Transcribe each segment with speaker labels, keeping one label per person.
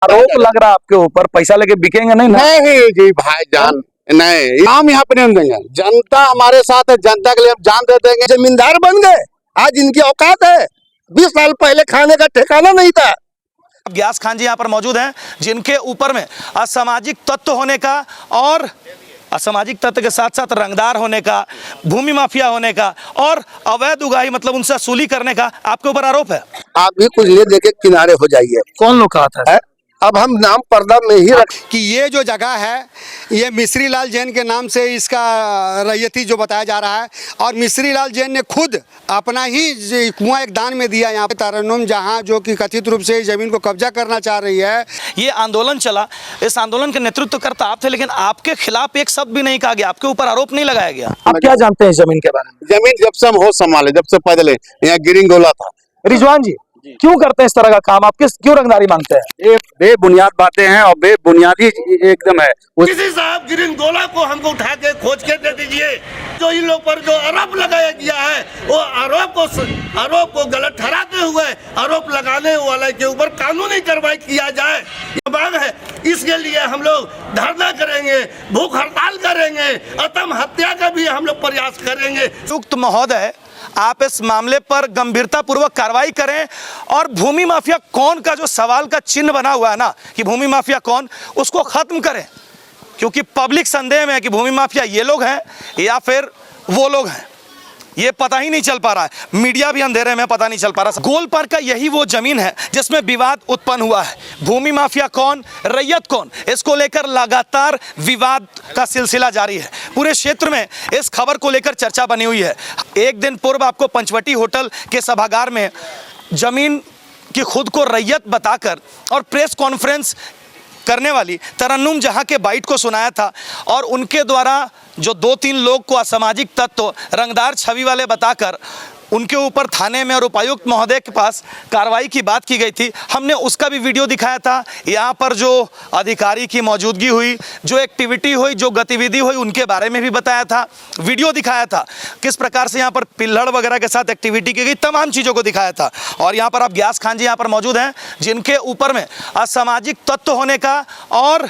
Speaker 1: आरोप लग रहा है आपके ऊपर, पैसा लेके बिकेंगे नहीं ना?
Speaker 2: नहीं जी भाईजान, नहीं, हम यहाँ पे नहीं देंगे। जनता हमारे साथ है, जनता के लिए हम जान दे देंगे।
Speaker 3: जमींदार बन गए, आज इनकी औकात है। 20 साल पहले खाने का ठिकाना नहीं था।
Speaker 4: ग्यास खान जी यहाँ पर मौजूद हैं, जिनके ऊपर में असामाजिक तत्व होने का और असामाजिक तत्व के साथ साथ रंगदार होने का, भूमि माफिया होने का और अवैध उगाही मतलब उनसे वसूली करने का आपके ऊपर आरोप है।
Speaker 3: आप भी कुछ ले देके किनारे हो जाइए।
Speaker 1: कौन लोग कहा था?
Speaker 3: अब हम नाम पर्दा में ही रख
Speaker 2: कि ये जो जगह है ये मिश्री लाल जैन के नाम से इसका रैयती जो बताया जा रहा है, और मिश्री लाल जैन ने खुद अपना ही कुआं एक दान में दिया यहाँ पे तरन्नुम जहाँ, जो कि कथित रूप से इस जमीन को कब्जा करना चाह रही है।
Speaker 4: ये आंदोलन चला, इस आंदोलन के नेतृत्व करता आप थे, लेकिन आपके खिलाफ एक शब्द भी नहीं कहा गया, आपके ऊपर आरोप नहीं लगाया गया।
Speaker 1: आप क्या जानते हैं इस जमीन के बारे में?
Speaker 2: जमीन जब से हम होश संभाले, जब से पैदल यहाँ गिरिंग गोला था।
Speaker 1: रिजवान जी, क्यों करते हैं इस तरह का काम? आप क्यों रंगदारी मांगते हैं?
Speaker 5: ये बेबुनियाद बातें हैं और बेबुनियादी एकदम है।
Speaker 6: किसी साहब गिरिंगोला को हमको उठा के खोज के दे दीजिए। जो इन लोग पर जो आरोप लगाया गया है, वो आरोप को गलत ठहराते हुए आरोप लगाने वाले के ऊपर कानूनी कार्रवाई किया जाए, ये मांग है। इसके लिए हम लोग धरना करेंगे, भूख हड़ताल करेंगे, आत्महत्या का भी हम लोग प्रयास करेंगे।
Speaker 4: युक्त महोदय, आप इस मामले पर गंभीरता पूर्वक कार्रवाई करें और भूमि माफिया कौन का जो सवाल का चिन्ह बना हुआ है ना कि भूमि माफिया कौन, उसको खत्म करें, क्योंकि पब्लिक संदेह में है कि भूमि माफिया ये लोग हैं या फिर वो लोग हैं, ये पता ही नहीं चल पा रहा है। मीडिया भी अंधेरे में, पता नहीं चल पा रहा। गोल पार्क का यही वो जमीन है जिसमें विवाद उत्पन्न हुआ है। भूमि माफिया कौन, रैयत कौन, इसको लेकर लगातार विवाद का सिलसिला जारी है। पूरे क्षेत्र में इस खबर को लेकर चर्चा बनी हुई है। एक दिन पूर्व आपको पंचवटी होटल के सभागार में जमीन की खुद को रैयत बताकर और प्रेस कॉन्फ्रेंस करने वाली तरन्नुम जहां के बाइट को सुनाया था, और उनके द्वारा जो 2-3 लोग को असामाजिक तत्व रंगदार छवि वाले बताकर उनके ऊपर थाने में और उपायुक्त महोदय के पास कार्रवाई की बात की गई थी। हमने उसका भी वीडियो दिखाया था। यहाँ पर जो अधिकारी की मौजूदगी हुई, जो एक्टिविटी हुई, जो गतिविधि हुई, उनके बारे में भी बताया था, वीडियो दिखाया था, किस प्रकार से यहाँ पर पिल्लड़ वगैरह के साथ एक्टिविटी की गई, तमाम चीज़ों को दिखाया था। और यहाँ पर आप ग्यास खान जी यहाँ पर मौजूद हैं, जिनके ऊपर में असामाजिक तत्व होने का और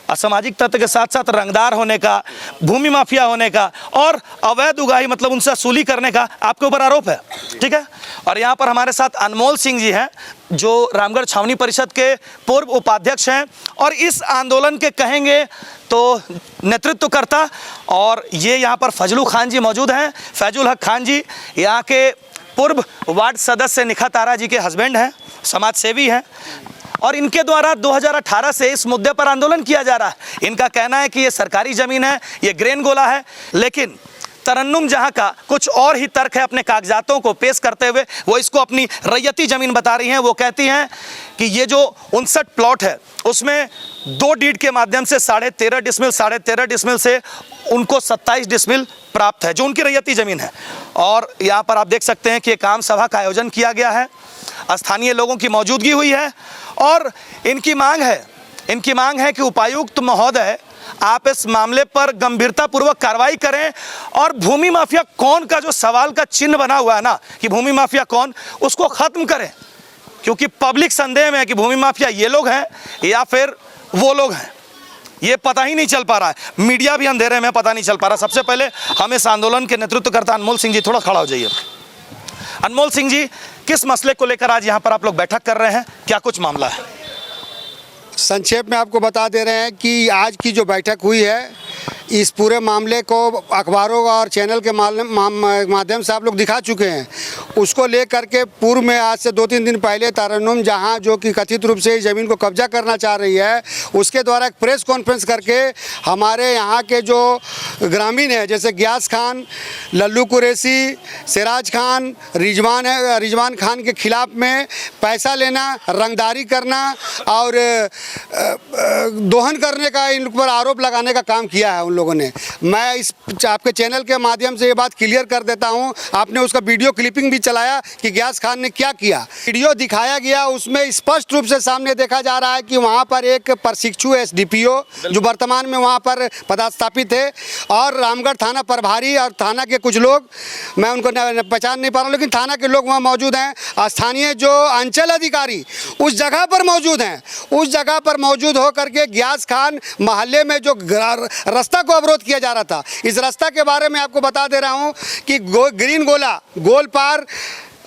Speaker 4: असामाजिक तत्व के साथ साथ रंगदार होने का, भूमि माफिया होने का और अवैध उगाही मतलब उनसे वसूली करने का आपके ऊपर आरोप है, ठीक है। और यहाँ पर हमारे साथ अनमोल सिंह जी हैं, जो रामगढ़ छावनी परिषद के पूर्व उपाध्यक्ष हैं और इस आंदोलन के कहेंगे तो नेतृत्वकर्ता। और ये यहाँ पर फजलू खान जी मौजूद हैं, फैजुल हक खान जी, यहाँ के पूर्व वार्ड सदस्य निखत आरा जी के हस्बैंड हैं, समाज सेवी हैं, और इनके द्वारा 2018 से इस मुद्दे पर आंदोलन किया जा रहा है। इनका कहना है कि ये सरकारी ज़मीन है, ये ग्रेन गोला है, लेकिन तरन्नुम जहां का कुछ और ही तर्क है। अपने कागजातों को पेश करते हुए वो इसको अपनी रैयती ज़मीन बता रही हैं। वो कहती हैं कि ये जो 59 प्लॉट है उसमें 2 डीड के माध्यम से 13.5 डिसमिल, 13.5 डिसमिल से उनको 27 डिसमिल प्राप्त है, जो उनकी रैयती ज़मीन है। और यहाँ पर आप देख सकते हैं कि एक आम सभा का आयोजन किया गया है, स्थानीय लोगों की मौजूदगी हुई है और इनकी मांग है कि उपायुक्त महोदय आप इस मामले पर गंभीरता पूर्वक कार्रवाई करें और भूमि माफिया कौन का जो सवाल का चिन्ह बना हुआ है ना कि भूमि माफिया कौन, उसको खत्म करें, क्योंकि पब्लिक संदेह में है कि भूमि माफिया ये लोग हैं या फिर वो लोग हैं, ये पता ही नहीं चल पा रहा है। मीडिया भी अंधेरे में, पता नहीं चल पा रहा। सबसे पहले हम इस आंदोलन के नेतृत्व करता अनमोल सिंह जी, थोड़ा खड़ा हो जाइए। अनमोल सिंह जी, किस मसले को लेकर आज यहाँ पर आप लोग बैठक कर रहे हैं, क्या कुछ मामला है?
Speaker 2: संक्षेप में आपको बता दे रहे हैं कि आज की जो बैठक हुई है, इस पूरे मामले को अखबारों और चैनल के माध्यम से आप लोग दिखा चुके हैं। उसको लेकर के पूर्व में आज से 2-3 दिन पहले तरन्नुम जहां, जो कि कथित रूप से इस ज़मीन को कब्जा करना चाह रही है, उसके द्वारा एक प्रेस कॉन्फ्रेंस करके हमारे यहाँ के जो ग्रामीण हैं, जैसे ग्यास खान, लल्लू कुरैशी, सिराज खान, रिजवान खान के खिलाफ में पैसा लेना, रंगदारी करना और दोहन करने का इन पर आरोप लगाने का काम किया है उन लोगों ने। मैं इस आपके चैनल के माध्यम से ये बात क्लियर कर देता हूँ, आपने उसका वीडियो क्लिपिंग भी चलाया कि गियास खान ने क्या किया। वीडियो दिखाया गया, उसमें स्पष्ट रूप से सामने देखा जा रहा है कि वहाँ पर एक प्रशिक्षु SDPO जो वर्तमान में वहाँ पर पदस्थापित है, और रामगढ़ थाना प्रभारी और थाना के कुछ लोग, मैं उनको पहचान नहीं पा रहा हूँ, लेकिन थाना के लोग वहाँ मौजूद हैं। स्थानीय जो अंचल अधिकारी उस जगह पर मौजूद हैं, उस जगह पर मौजूद होकर के गियास खान मोहल्ले में जो रास्ता को अवरोध किया जा रहा था, इस रास्ता के बारे में आपको बता दे रहा हूँ कि ग्रीन गोला गोल पार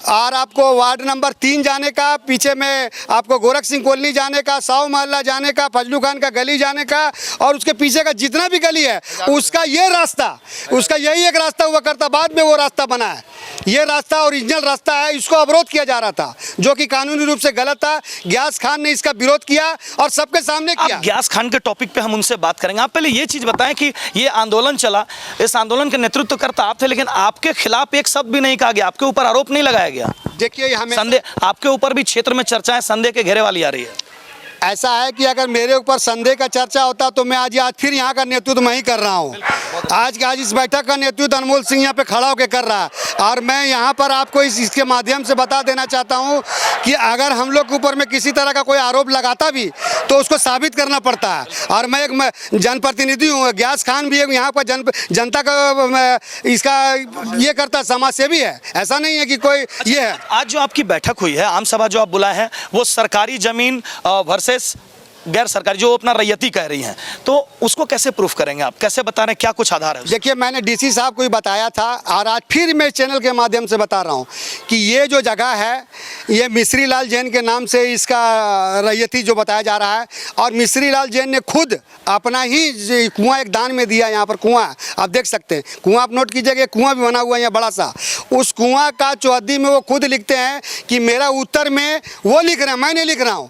Speaker 2: और आपको वार्ड नंबर 3 जाने का, पीछे में आपको गोरख सिंह कॉलोनी जाने का, साव मोहल्ला जाने का, फजलू खान का गली जाने का, और उसके पीछे का जितना भी गली है उसका ये रास्ता, उसका यही एक रास्ता हुआ करता, बाद में वो रास्ता बना है। ये रास्ता ओरिजिनल रास्ता है, इसको अवरोध किया जा रहा था जो कि कानूनी रूप से गलत था। गियास खान ने इसका विरोध किया और सबके सामने किया।
Speaker 4: गियास खान के टॉपिक पे हम उनसे बात करेंगे। आप पहले ये चीज़ बताएं कि ये आंदोलन चला, इस आंदोलन का नेतृत्व करता आप थे, लेकिन आपके खिलाफ एक शब्द भी नहीं कहा गया, आपके ऊपर आरोप नहीं लगाया गया।
Speaker 2: देखिए, हमें
Speaker 4: संदेह, आपके ऊपर भी क्षेत्र में चर्चाएं संदेह के घेरे वाली आ रही है।
Speaker 2: ऐसा है कि अगर मेरे ऊपर संदेह का चर्चा होता तो मैं आज फिर यहाँ का नेतृत्व मैं ही कर रहा हूँ। आज इस बैठक का नेतृत्व अनमोल सिंह यहाँ पे खड़ा होकर कर रहा है, और मैं यहाँ पर आपको इसके माध्यम से बता देना चाहता हूँ कि अगर हम लोग के ऊपर में किसी तरह का कोई आरोप लगाता भी तो उसको साबित करना पड़ता है। और मैं एक जनप्रतिनिधि हूँ, गियास खान भी एक यहाँ पर जनता का इसका ये करता समाज सेवी है, ऐसा नहीं है कि कोई ये है।
Speaker 4: आज जो आपकी बैठक हुई है, आम सभा जो आप बुलाए हैं, वो सरकारी जमीन वर्सेस गैर सरकारी, जो अपना रैयती कह रही हैं, तो उसको कैसे प्रूफ करेंगे आप, कैसे बता रहे हैं, क्या कुछ आधार है?
Speaker 2: देखिए, मैंने DC साहब को भी बताया था और आज फिर मैं चैनल के माध्यम से बता रहा हूँ कि ये जो जगह है ये मिश्री लाल जैन के नाम से इसका रैयती जो बताया जा रहा है, और मिश्री लाल जैन ने खुद अपना ही कुआं एक दान में दिया। यहाँ पर कुआं आप देख सकते हैं, कुआं आप नोट कीजिएगा, कुआं भी बना हुआ है यहाँ बड़ा सा। उस कुआं का चौहद्दी में वो खुद लिखते हैं कि मेरा उत्तर में वो लिख रहे हैं, मैं नहीं लिख रहा हूँ,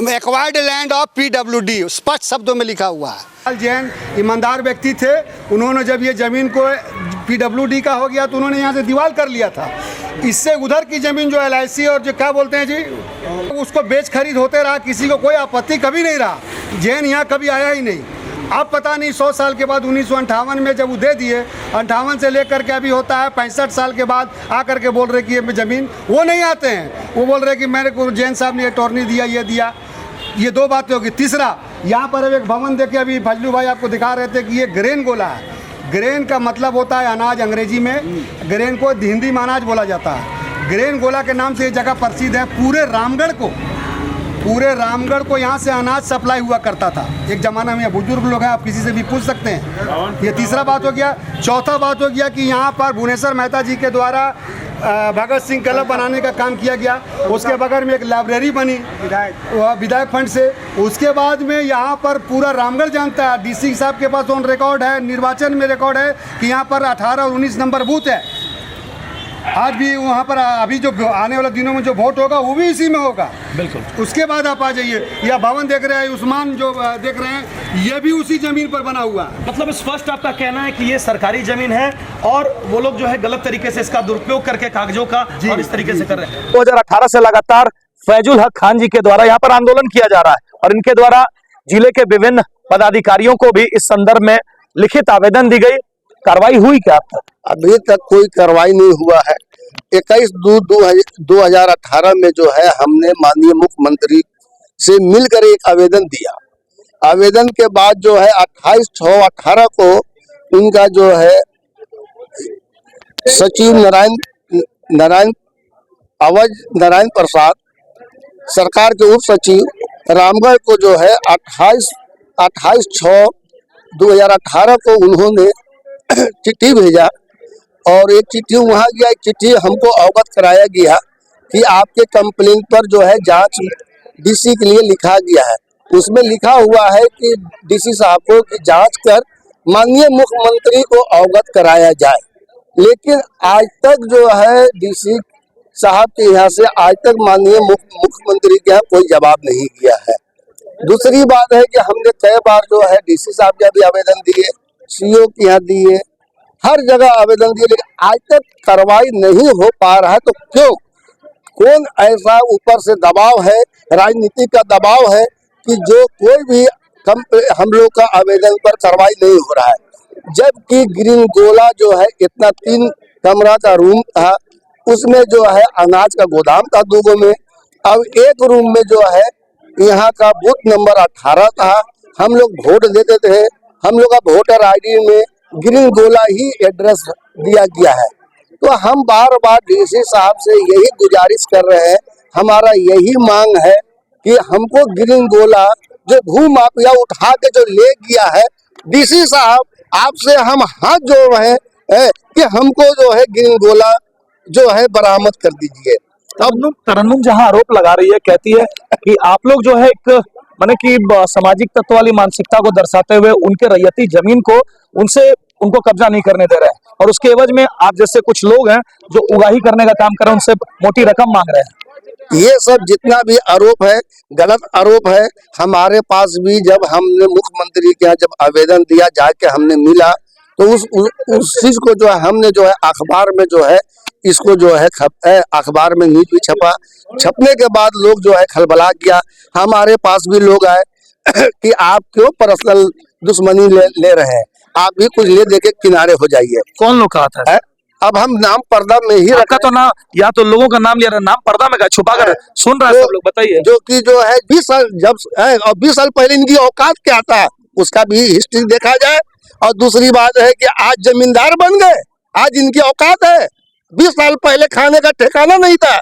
Speaker 2: एक्वायर्ड लैंड ऑफ PWD, स्पष्ट शब्दों में लिखा हुआ है। जैन ईमानदार व्यक्ति थे, उन्होंने जब ये ज़मीन को PWD का हो गया तो उन्होंने यहाँ से दीवार कर लिया था। इससे उधर की ज़मीन जो LIC और जो क्या बोलते हैं जी, उसको बेच खरीद होते रहा, किसी को कोई आपत्ति कभी नहीं रहा। जैन यहाँ कभी आया ही नहीं। अब पता नहीं 100 साल के बाद 1958 में जब वो दे दिए, 58 से लेकर के अभी होता है 65 साल के बाद आकर के बोल रहे कि ये ज़मीन, वो नहीं आते हैं, वो बोल रहे कि मेरे को जैन साहब ने अटॉर्नी दिया, ये दिया। ये दो बातें होगी। तीसरा, यहाँ पर अब एक भवन देखिए, अभी फजलू भाई आपको दिखा रहे थे कि ये ग्रेन गोला है। ग्रेन का मतलब होता है अनाज, अंग्रेजी में ग्रेन को हिंदी में अनाज बोला जाता है। ग्रेन गोला के नाम से ये जगह प्रसिद्ध है। पूरे रामगढ़ को यहाँ से अनाज सप्लाई हुआ करता था एक ज़माना में। बुजुर्ग लोग हैं, आप किसी से भी पूछ सकते हैं। ये तीसरा बात हो गया। चौथा बात हो गया कि यहाँ पर भुवनेश्वर मेहता जी के द्वारा भगत सिंह क्लब बनाने का काम किया गया। उसके बगल में एक लाइब्रेरी बनी विधायक फंड से। उसके बाद में यहाँ पर पूरा रामगढ़ जानता है, DC साहब के पास ऑन रिकॉर्ड है, निर्वाचन में रिकॉर्ड है कि यहाँ पर 18 और 19 नंबर बूथ है। आज भी वहाँ पर अभी जो आने वाले दिनों में जो वोट होगा वो भी इसी में होगा। बिल्कुल। उसके बाद आप आ जाइए, या भवन देख रहे हैं, उस्मान जो देख रहे हैं, ये भी उसी जमीन पर बना हुआ है।
Speaker 4: मतलब स्पष्ट आपका कहना है कि ये सरकारी जमीन है और वो लोग जो है गलत तरीके से इसका दुरुपयोग करके कागजों का और इस तरीके से कर रहे हैं।
Speaker 1: 2018 से लगातार फैजुल हक खान जी के द्वारा यहाँ पर आंदोलन किया जा रहा है, और इनके द्वारा जिले के विभिन्न पदाधिकारियों को भी इस संदर्भ में लिखित आवेदन दी गई। कार्रवाई हुई क्या अब तक?
Speaker 3: अभी तक कोई कार्रवाई नहीं हुआ है। 21/2/2018 में जो है हमने माननीय मुख्यमंत्री से मिलकर एक आवेदन दिया। आवेदन के बाद जो है 28/6/18 को उनका जो है सचिव नारायण प्रसाद, सरकार के उप सचिव रामगढ़ को जो है 28/6/2018 को उन्होंने चिट्ठी भेजा, और एक चिट्ठी वहाँ गया, एक चिट्ठी हमको अवगत कराया गया कि आपके कंप्लेंट पर जो है जांच DC के लिए लिखा गया है। उसमें लिखा हुआ है कि DC साहब को कि जांच कर माननीय मुख्यमंत्री को अवगत कराया जाए। लेकिन आज तक जो है DC साहब के यहाँ से आज तक माननीय मुख्यमंत्री के यहाँ कोई जवाब नहीं दिया है। दूसरी बात है कि हमने कई बार जो है DC साहब के भी आवेदन दिए, CO के यहाँ दिए, हर जगह आवेदन दिए, लेकिन आज तक कार्रवाई नहीं हो पा रहा है। तो क्यों? कौन ऐसा ऊपर से दबाव है, राजनीति का दबाव है कि जो कोई भी हम लोग का आवेदन पर कार्रवाई नहीं हो रहा है? जबकि ग्रीन गोला जो है इतना 3 कमरा का रूम था, उसमें जो है अनाज का गोदाम था 2 में। अब एक रूम में जो है यहाँ का बूथ नंबर 18 था। हम लोग वोट देते थे, हम लोग का वोटर आईडी में ग्रीन गोला ही एड्रेस दिया गया है। तो हम बार बार डीसी साहब से यही गुजारिश कर रहे हैं, हमारा यही मांग है कि हमको ग्रीन गोला जो भू माफिया उठा के जो ले गया है, डीसी साहब आपसे हम हाथ जोड़ रहे हैं कि हमको जो है ग्रीन गोला जो है बरामद कर दीजिए।
Speaker 1: तरन्नुम जहां आरोप लगा रही है, कहती है कि आप लोग जो है एक माने कि सामाजिक तत्व वाली मानसिकता को दर्शाते हुए उनके रैयती जमीन को उनको कब्जा नहीं करने दे रहे हैं, और उसके एवज में आप जैसे कुछ लोग हैं जो उगाही करने का काम कर रहे हैं, उनसे मोटी रकम मांग रहे हैं।
Speaker 3: ये सब जितना भी आरोप है गलत आरोप है। हमारे पास भी जब हमने मुख्यमंत्री के यहाँ जब आवेदन दिया, जाके हमने मिला, तो उस चीज को जो है हमने जो है अखबार में जो है इसको जो है अखबार में न्यूज भी छपा। छपने के बाद लोग जो है खलबला गया। हमारे पास भी लोग आए कि आप क्यों पर्सनल दुश्मनी ले रहे हैं, आप भी कुछ ले दे के किनारे हो जाइए।
Speaker 1: कौन लोग कहा था?
Speaker 3: अब हम नाम पर्दा में ही
Speaker 1: रखा, तो ना या तो लोगों का नाम लिया रहा, नाम पर्दा में छुपा कर सुन रहा है सब लोग, बताइए।
Speaker 3: जो कि जो है 20 साल जब और 20 साल पहले इनकी औकात क्या था उसका भी हिस्ट्री देखा जाए। और दूसरी बात है कि आज जमींदार बन गए, आज इनकी औकात है। 20 साल पहले खाने का ठिकाना नहीं था।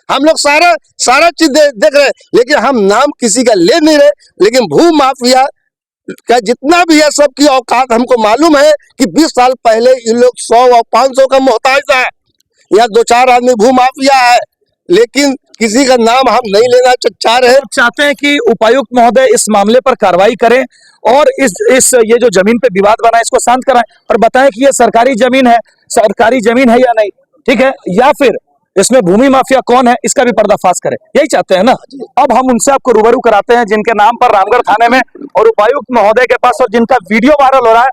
Speaker 3: हम लोग सारा चीज देख रहे, लेकिन हम नाम किसी का ले नहीं रहे। लेकिन भू माफिया का जितना भी है सबकी औकात हमको मालूम है कि 20 साल पहले ये लोग 100 और 500 का मोहताज था। यहाँ 2-4 आदमी भू माफिया है, लेकिन किसी का नाम हम नहीं लेना चाह रहे।
Speaker 1: चाहते हैं कि उपायुक्त महोदय इस मामले पर कार्रवाई करें और इस ये जो जमीन पे विवाद बना है इसको शांत कराएं और बताएं कि ये सरकारी जमीन है या नहीं, ठीक है, या फिर इसमें भूमि माफिया कौन है इसका भी पर्दाफाश करें। यही चाहते हैं ना। अब हम उनसे आपको रूबरू कराते हैं जिनके नाम पर रामगढ़ थाने में और उपायुक्त महोदय के पास, और जिनका वीडियो वायरल हो रहा है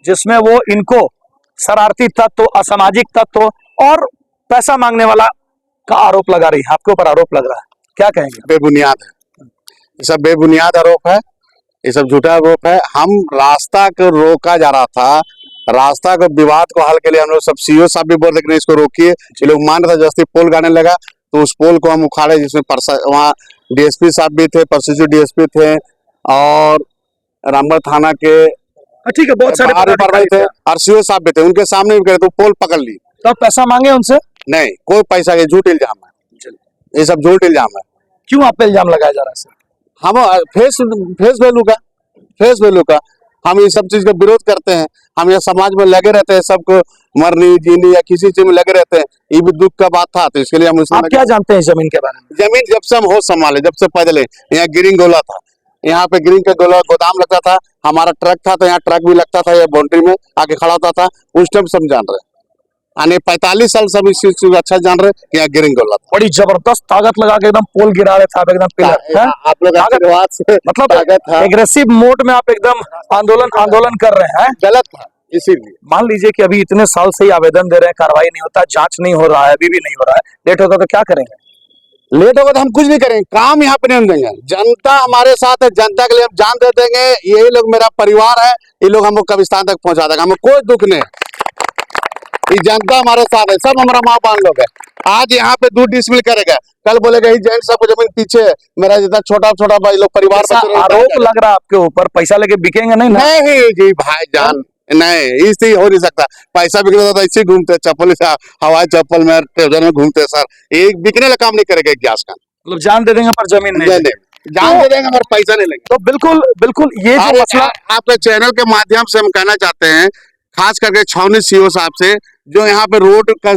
Speaker 1: जिसमें वो इनको शरारती तत्व, असामाजिक तत्व और पैसा मांगने वाला का आरोप लगा रही है। आपके ऊपर आरोप लग रहा है, क्या कहेंगे?
Speaker 5: बेबुनियाद है, ये सब बेबुनियाद आरोप है, ये सब झूठा आरोप है। हम रास्ता को रोका जा रहा था, रास्ता को विवाद को हल के लिए हम लोग सब सीओ साहब भी बोल रहे इसको रोकिए। ये लोग मान रहे थे, जैसे पोल गाने लगा तो उस पोल को हम उखाड़े, जिसमें वहाँ डीएसपी साहब भी थे, परसिद्ध डीएसपी थे और रामगढ़ थाना के
Speaker 1: ठीक है बहुत सारे
Speaker 5: पदाधिकारी थे और सीओ साहब भी थे, उनके सामने भी करे तो पोल पकड़ ली।
Speaker 1: तो पैसा मांगे उनसे? नहीं,
Speaker 5: कोई पैसा के झूठ इल्जाम है, ये सब झूठ इल्जाम है।
Speaker 1: क्यों आप पे इल्जाम लगाया जा रहा है सर?
Speaker 5: हम फेस वैल्यू का हम ये सब चीज का विरोध करते हैं। हम यहाँ समाज में लगे रहते हैं, सबको मरनी जीनी या किसी चीज में लगे रहते हैं। ये भी दुख का बात था, तो इसके लिए हम
Speaker 1: आप क्या जानते हैं जमीन के बारे में?
Speaker 5: जमीन जब से हम होश संभाले, जब से पैदल यहाँ ग्रीन गोला था, यहाँ पे ग्रीन का गोदाम लगता था, हमारा ट्रक था तो यहाँ ट्रक भी लगता था, ये बाउंड्री में आके खड़ा होता था। उस टाइम सब जान रहे, यानी 45 साल सब इस चीज अच्छा जान रहे कि यहाँ ग्रीन गोला था।
Speaker 1: बड़ी जबरदस्त ताकत लगा के एकदम पोल गिरा रहे थे आप, एकदम पिलर।
Speaker 5: आप लोग आशीर्वाद से
Speaker 1: मतलब एग्रेसिव मोड में आप एकदम आंदोलन कर रहे हैं।
Speaker 5: गलत था, इसीलिए
Speaker 1: मान लीजिए कि अभी इतने साल से ही आवेदन दे रहे हैं, कार्रवाई नहीं होता, जांच नहीं हो रहा है, अभी भी नहीं हो रहा है, लेट होगा तो क्या करेंगे?
Speaker 5: लेट होगा तो हम कुछ नहीं करेंगे, काम यहाँ पे नहीं देंगे। जनता हमारे साथ है, जनता के लिए हम जान दे देंगे। यही लोग मेरा परिवार है, ये लोग हमको कब्रिस्तान तक पहुंचा देगा, हमें कोई दुख नहीं। ये जनता हमारे साथ है, सब हमारा माँ बाप लोग है। आज यहाँ पे 2 डिसमिल करेगा, कल बोलेगा ही जैन साहब जमीन पीछे है, मेरा जितना छोटा भाई लोग परिवार।
Speaker 1: आरोप लग रहा है आपके ऊपर, पैसा लेके बिकेंगे नहीं ना?
Speaker 5: नहीं जी भाईजान, नहीं, इससे हो नहीं सकता। पैसा बिकता था इसी घूमते, चप्पल से हवाई चप्पल में ट्रेवलर में घूमते सर। एक बिकने का काम नहीं करेगा गैस का।
Speaker 1: मतलब जान दे देंगे पर जमीन नहीं
Speaker 5: जान दे देंगे पर पैसा नहीं लेंगे।
Speaker 1: तो बिल्कुल ये जो मसला
Speaker 5: आपके चैनल के माध्यम से हम कहना चाहते हैं, खास करके छावनी सीओ साहब से, जो यहाँ पे रोड का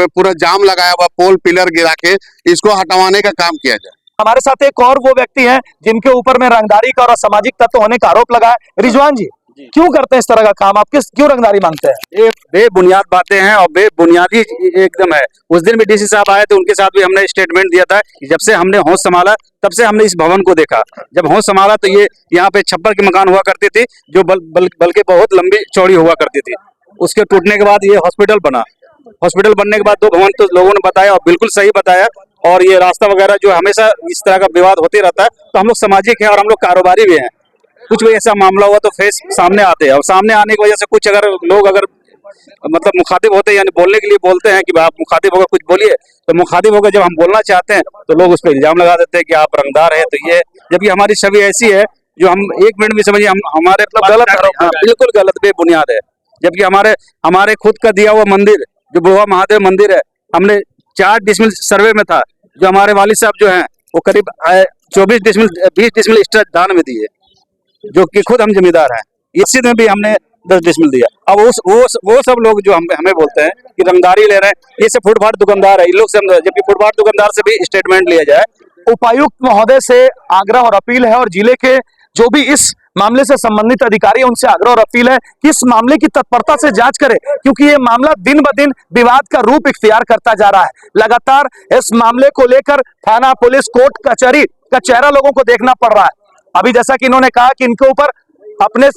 Speaker 5: पूरा जाम लगाया हुआ, पोल पिलर गिरा के इसको हटवाने का काम किया जाए।
Speaker 1: हमारे साथ एक और वो व्यक्ति हैं जिनके ऊपर में रंगदारी का और असामाजिक तत्व होने का आरोप लगा है। रिजवान जी, क्यों करते हैं इस तरह का काम? आप क्यों रंगदारी मांगते हैं?
Speaker 5: ये बेबुनियाद बातें हैं और बेबुनियादी एकदम है। उस दिन भी डीसी साहब आए थे, उनके साथ भी हमने स्टेटमेंट दिया था कि जब से हमने होश संभाला तब से हमने इस भवन को देखा। जब होश संभाला तो ये यहाँ पे छप्पर के मकान हुआ करती थी, जो बल्कि बहुत लंबी चौड़ी हुआ करती थी। उसके टूटने के बाद ये हॉस्पिटल बना। हॉस्पिटल बनने के बाद 2 भवन तो लोगों ने बताया और बिल्कुल सही बताया। और ये रास्ता वगैरह जो हमेशा इस तरह का विवाद होते रहता है, तो हम लोग सामाजिक है और हम लोग कारोबारी भी हैं। कुछ भी ऐसा मामला हुआ तो फेस सामने आते हैं, और सामने आने की वजह से कुछ अगर लोग अगर मतलब मुखातिब होते हैं, यानी बोलने के लिए बोलते हैं कि आप मुखातिब होकर कुछ बोलिए, तो मुखातिब होकर जब हम बोलना चाहते हैं तो लोग उस पर इल्जाम लगा देते हैं कि आप रंगदार है। तो ये जबकि हमारी छवि ऐसी है जो हम एक मिनट में समझिए, हम हमारे मतलब गलत, बिल्कुल गलत बेबुनियाद है। जबकि हमारे खुद का दिया हुआ मंदिर जो बुआ महादेव मंदिर है, हमने 4 डिसमिल सर्वे में था, जो हमारे वालिद साहब जो हैं वो करीब 20 डिसमिल एक्स्ट्रा दान में दिए, जो कि खुद हम जमींदार हैं। इसी में भी हमने 10 डिसमिल दिया। अब वो सब लोग जो हमें बोलते हैं कि रंगदारी ले रहे हैं, ये सब फुटपाथ दुकानदार है, इन लोग से, जबकि फुटपाथ दुकानदार से भी स्टेटमेंट लिया जाए।
Speaker 1: उपायुक्त महोदय से आग्रह और अपील है, और जिले के जो भी इस मामले से संबंधित अधिकारी है उनसे आग्रह और अपील है कि इस मामले की तत्परता से जांच करें, क्योंकि ये मामला दिन ब दिन विवाद का रूप इख्तियार करता जा रहा है। लगातार इस मामले को लेकर थाना, पुलिस, कोर्ट कचहरी का चेहरा लोगों को देखना पड़ रहा है। अभी जैसा कि इन्होंने कहा कि इनके ऊपर अपने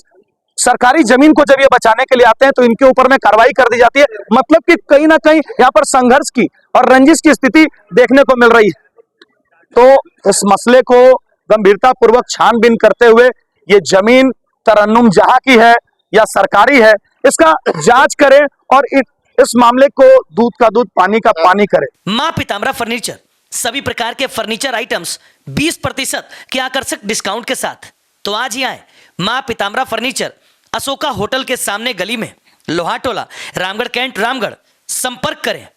Speaker 1: सरकारी जमीन को जब ये बचाने के लिए आते हैं तो इनके ऊपर में कार्रवाई कर दी जाती है। मतलब कि कहीं ना कहीं यहाँ पर संघर्ष की और रंजिश की स्थिति देखने को मिल रही है। तो इस मसले को गंभीरता पूर्वक छानबीन करते हुए ये जमीन तरन्नुम जहां की है या सरकारी है, इसका जांच करें और इस मामले को दूध का दूध, पानी का पानी करें।
Speaker 7: मां पीताम्बरा फर्नीचर, सभी प्रकार के फर्नीचर आइटम्स 20% के आकर्षक डिस्काउंट के साथ। तो आज ही आए मां पीताम्बरा फर्नीचर, अशोका होटल के सामने गली में, लोहा टोला, रामगढ़ कैंट, रामगढ़। संपर्क करें।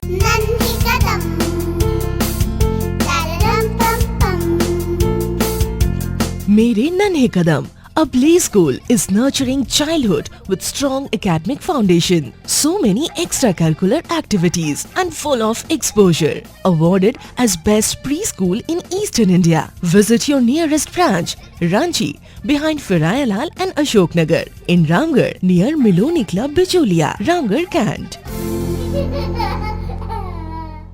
Speaker 8: मेरे नन्हे कदम, a play school is nurturing childhood with strong academic foundation. So many extracurricular activities and full of exposure. Awarded as best preschool in Eastern India. Visit your nearest branch, Ranchi, behind Firayalal and Ashok Nagar. In Ramgarh, near Miloni Club, Bicholia, Ramgarh, Kant.